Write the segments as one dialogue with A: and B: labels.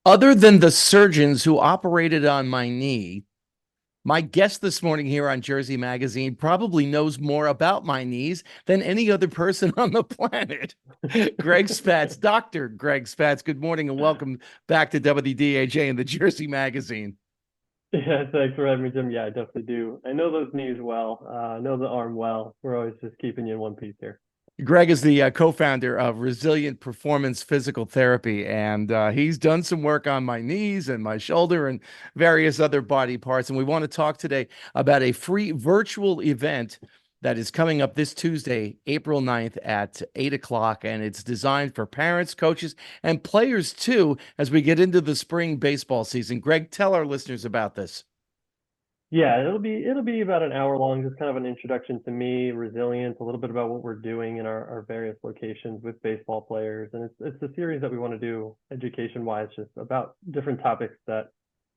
A: Other than the surgeons who operated on my knee, my guest this morning here on Jersey Magazine probably knows more about my knees than any other person on the planet. Greg Spatz, Dr. Greg Spatz, good morning and welcome back to WDAJ and the Jersey Magazine.
B: Yeah, thanks for having me, Jim. Yeah, I definitely do. I know those knees well. I know the arm well. We're always just keeping you in one piece here.
A: Greg is the co-founder of Resilient Performance Physical Therapy, and he's done some work on my knees and my shoulder and various other body parts. And we want to talk today about a free virtual event that is coming up this Tuesday, April 9th at 8 o'clock. And it's designed for parents, coaches, and players too, as we get into the spring baseball season. Greg, tell our listeners about this.
B: Yeah, it'll be about an hour long, just kind of an introduction to me, resilience, a little bit about what we're doing in our various locations with baseball players. And it's a series that we want to do education wise, just about different topics that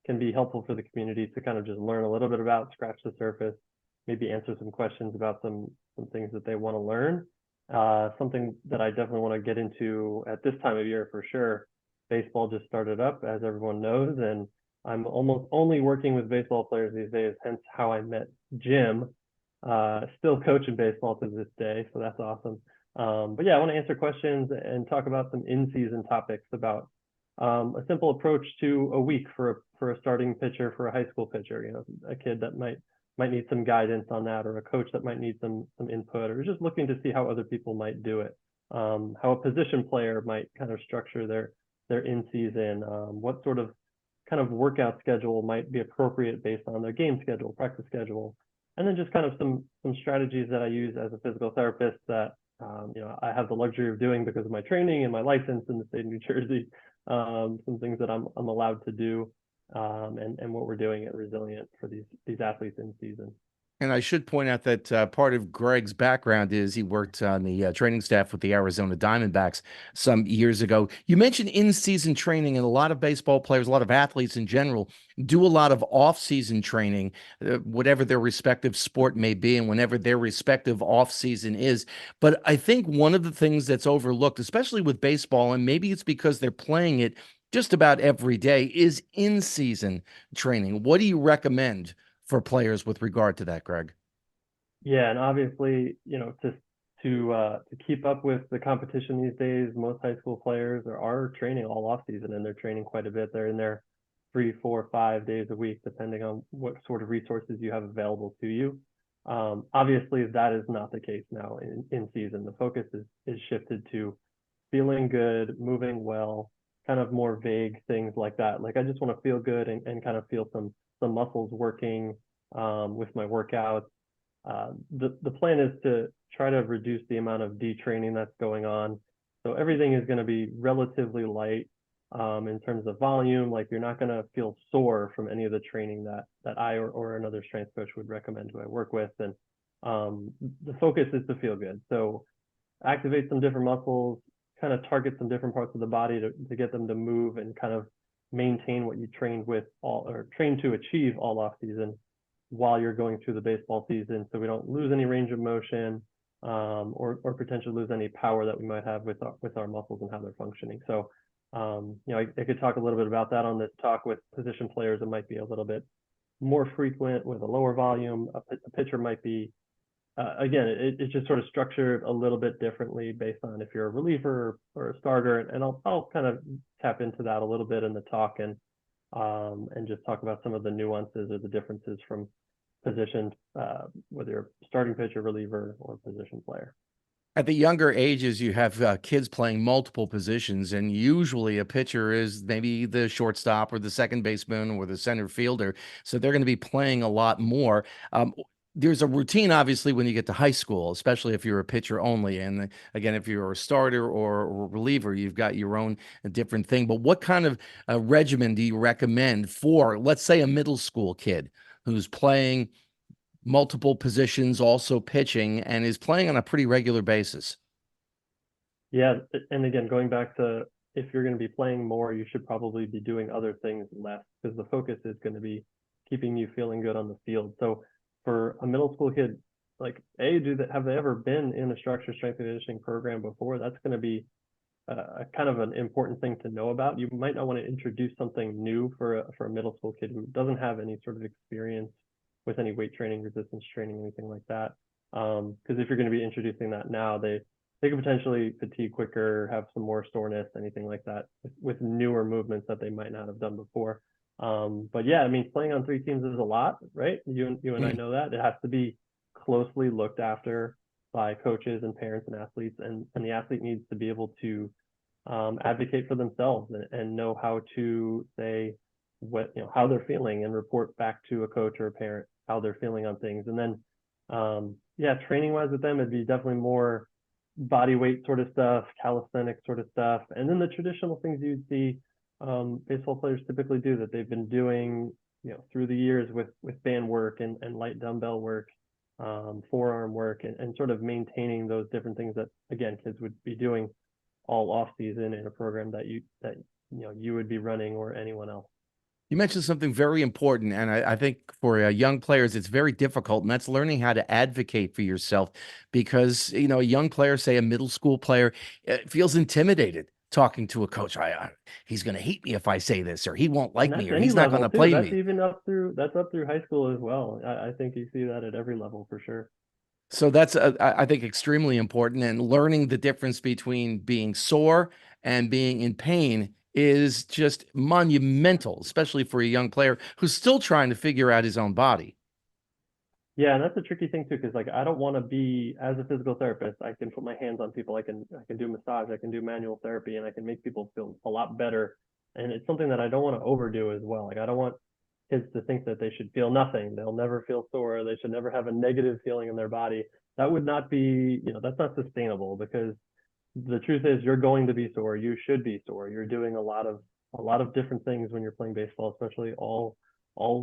B: can be helpful for the community to kind of just learn a little bit about, scratch the surface, maybe answer some questions about some things that they want to learn. Something that I definitely want to get into at this time of year for sure. Baseball just started up, as everyone knows, and I'm almost only working with baseball players these days, hence how I met Jim. Still coaching baseball to this day, so that's awesome. But yeah, I want to answer questions and talk about some in-season topics about a simple approach to a week for a starting pitcher, for a high school pitcher. You know, a kid that might need some guidance on that, or a coach that might need some input, or just looking to see how other people might do it. How a position player might kind of structure their in-season. What sort of kind of workout schedule might be appropriate based on their game schedule, practice schedule, and then just kind of some strategies that I use as a physical therapist that I have the luxury of doing because of my training and my license in the state of New Jersey. Some things that I'm allowed to do, and what we're doing at Resilient for these athletes in season.
A: And I should point out that part of Greg's background is he worked on the training staff with the Arizona Diamondbacks some years ago. You mentioned in-season training, and a lot of baseball players, a lot of athletes in general, do a lot of off-season training, whatever their respective sport may be, and whenever their respective off-season is. But I think one of the things that's overlooked, especially with baseball, and maybe it's because they're playing it just about every day, is in-season training. What do you recommend for players with regard to that, Greg?
B: Yeah, and obviously, to keep up with the competition these days, most high school players are training all off season, and they're training quite a bit. They're in there 3, 4, 5 days a week, depending on what sort of resources you have available to you. Obviously, that is not the case now in season. The focus is shifted to feeling good, moving well, kind of more vague things like that. Like I just want to feel good and kind of feel some muscles working with my workouts. The plan is to try to reduce the amount of detraining that's going on. So everything is going to be relatively light in terms of volume. Like you're not going to feel sore from any of the training that I or another strength coach would recommend who I work with. And the focus is to feel good. So activate some different muscles, kind of target some different parts of the body to get them to move and kind of maintain what you trained with all or trained to achieve all off season while you're going through the baseball season, so we don't lose any range of motion, or potentially lose any power that we might have with our muscles and how they're functioning. So I could talk a little bit about that on this talk with position players. It might be a little bit more frequent with a lower volume. A pitcher might be again, it's just sort of structured a little bit differently based on if you're a reliever or a starter, and I'll kind of tap into that a little bit in the talk and just talk about some of the nuances or the differences from position, whether you're starting pitcher, reliever, or position player.
A: At the younger ages, you have kids playing multiple positions, and usually a pitcher is maybe the shortstop or the second baseman or the center fielder. So they're going to be playing a lot more. There's a routine, obviously, when you get to high school, especially if you're a pitcher only. And again, if you're a starter or a reliever, you've got your own different thing. But what kind of regimen do you recommend for, let's say, a middle school kid who's playing multiple positions, also pitching, and is playing on a pretty regular basis?
B: Yeah, and again, going back to if you're going to be playing more, you should probably be doing other things less because the focus is going to be keeping you feeling good on the field. So for a middle school kid, like have they ever been in a structured strength and conditioning program before? That's going to be a kind of an important thing to know about. You might not want to introduce something new for a middle school kid who doesn't have any sort of experience with any weight training, resistance training, anything like that. Because if you're going to be introducing that now, they could potentially fatigue quicker, have some more soreness, anything like that, with newer movements that they might not have done before. But yeah, I mean, playing on 3 teams is a lot, right? You and I know that it has to be closely looked after by coaches and parents and athletes, and the athlete needs to be able to advocate for themselves and know how to say what, how they're feeling, and report back to a coach or a parent how they're feeling on things. And then yeah, training wise with them, it'd be definitely more body weight sort of stuff, calisthenic sort of stuff, and then the traditional things you'd see baseball players typically do that they've been doing, through the years with band work and light dumbbell work, forearm work, and sort of maintaining those different things that, again, kids would be doing all off season in a program that you would be running, or anyone else.
A: You mentioned something very important, and I think for young players, it's very difficult, and that's learning how to advocate for yourself because, a young player, say a middle school player, feels intimidated talking to a coach. He's going to hate me if I say this, or he won't
B: And
A: like me,
B: that's
A: or
B: any
A: he's not going
B: level
A: to
B: too.
A: play
B: That's
A: me.
B: even up through high school as well. I think you see that at every level for sure.
A: So that's, I think, extremely important. And learning the difference between being sore and being in pain is just monumental, especially for a young player who's still trying to figure out his own body.
B: Yeah, and that's a tricky thing too, because like I don't want to be, as a physical therapist, I can put my hands on people, I can do massage, I can do manual therapy, and I can make people feel a lot better. And it's something that I don't want to overdo as well. Like I don't want kids to think that they should feel nothing, they'll never feel sore, they should never have a negative feeling in their body. That would not be, that's not sustainable, because the truth is you're going to be sore. You should be sore. You're doing a lot of different things when you're playing baseball, especially all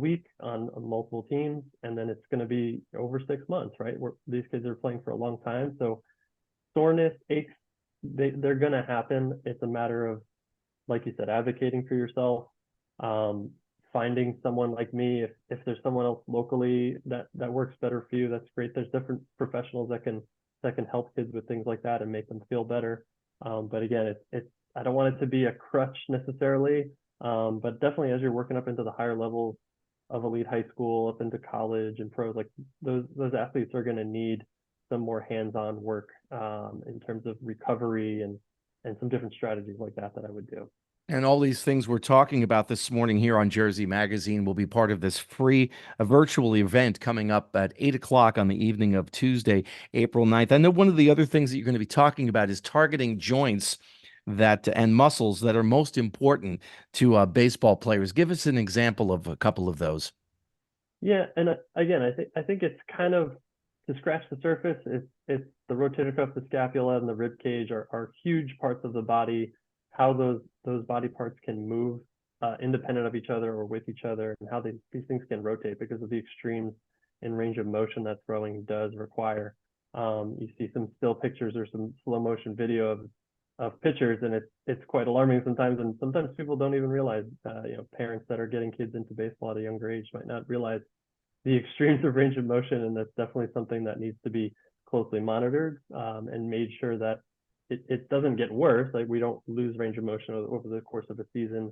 B: week on multiple teams, and then it's going to be over 6 months, right? These kids are playing for a long time, so soreness, aches, they're going to happen. It's a matter of, like you said, advocating for yourself, um, finding someone like me. If there's someone else locally that works better for you, that's great. There's different professionals that can help kids with things like that and make them feel better. But again, it's I don't want it to be a crutch necessarily, but definitely as you're working up into the higher levels of elite high school, up into college and pros, like those athletes are going to need some more hands-on work, in terms of recovery and some different strategies like that I would do.
A: And all these things we're talking about this morning here on Jersey Magazine will be part of this free virtual event coming up at 8 o'clock on the evening of Tuesday, April 9th. I know one of the other things that you're going to be talking about is targeting joints that and muscles that are most important to baseball players. Give us an example of a couple of those.
B: Yeah, and again, I think it's kind of, to scratch the surface. It's the rotator cuff, the scapula, and the rib cage are huge parts of the body. How those body parts can move independent of each other or with each other, and how these things can rotate because of the extremes in range of motion that throwing does require. You see some still pictures or some slow motion video of pitchers, and it's quite alarming sometimes. And sometimes people don't even realize, parents that are getting kids into baseball at a younger age might not realize the extremes of range of motion, and that's definitely something that needs to be closely monitored, and made sure that it doesn't get worse. Like we don't lose range of motion over the course of a season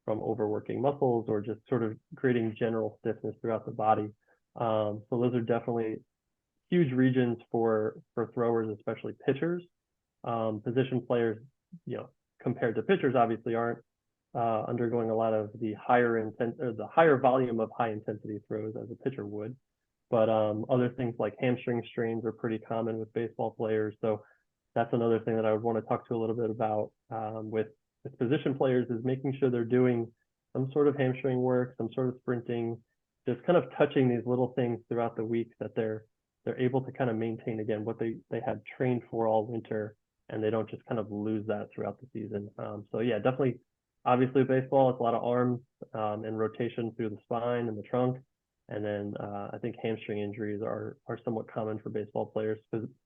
B: from overworking muscles or just sort of creating general stiffness throughout the body. So those are definitely huge regions for throwers, especially pitchers. Position players, compared to pitchers, obviously aren't undergoing a lot of the higher volume of high intensity throws as a pitcher would. But other things like hamstring strains are pretty common with baseball players. So that's another thing that I would want to talk to a little bit about, with position players, is making sure they're doing some sort of hamstring work, some sort of sprinting, just kind of touching these little things throughout the week, that they're able to kind of maintain again what they had trained for all winter, and they don't just kind of lose that throughout the season. So yeah, definitely. Obviously, baseball, it's a lot of arms, and rotation through the spine and the trunk. And then I think hamstring injuries are somewhat common for baseball players,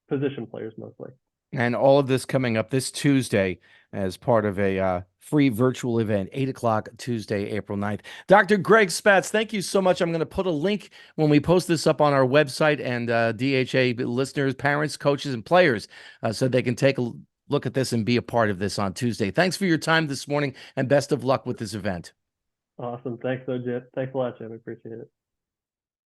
B: position players mostly.
A: And all of this coming up this Tuesday as part of a free virtual event, 8 o'clock Tuesday, April 9th. Dr. Greg Spatz, thank you so much. I'm going to put a link when we post this up on our website, and DHA listeners, parents, coaches, and players, so they can take a look at this and be a part of this on Tuesday. Thanks for your time this morning, and best of luck with this event.
B: Awesome. Thanks, Ojit. Thanks a lot, Jim. I appreciate it.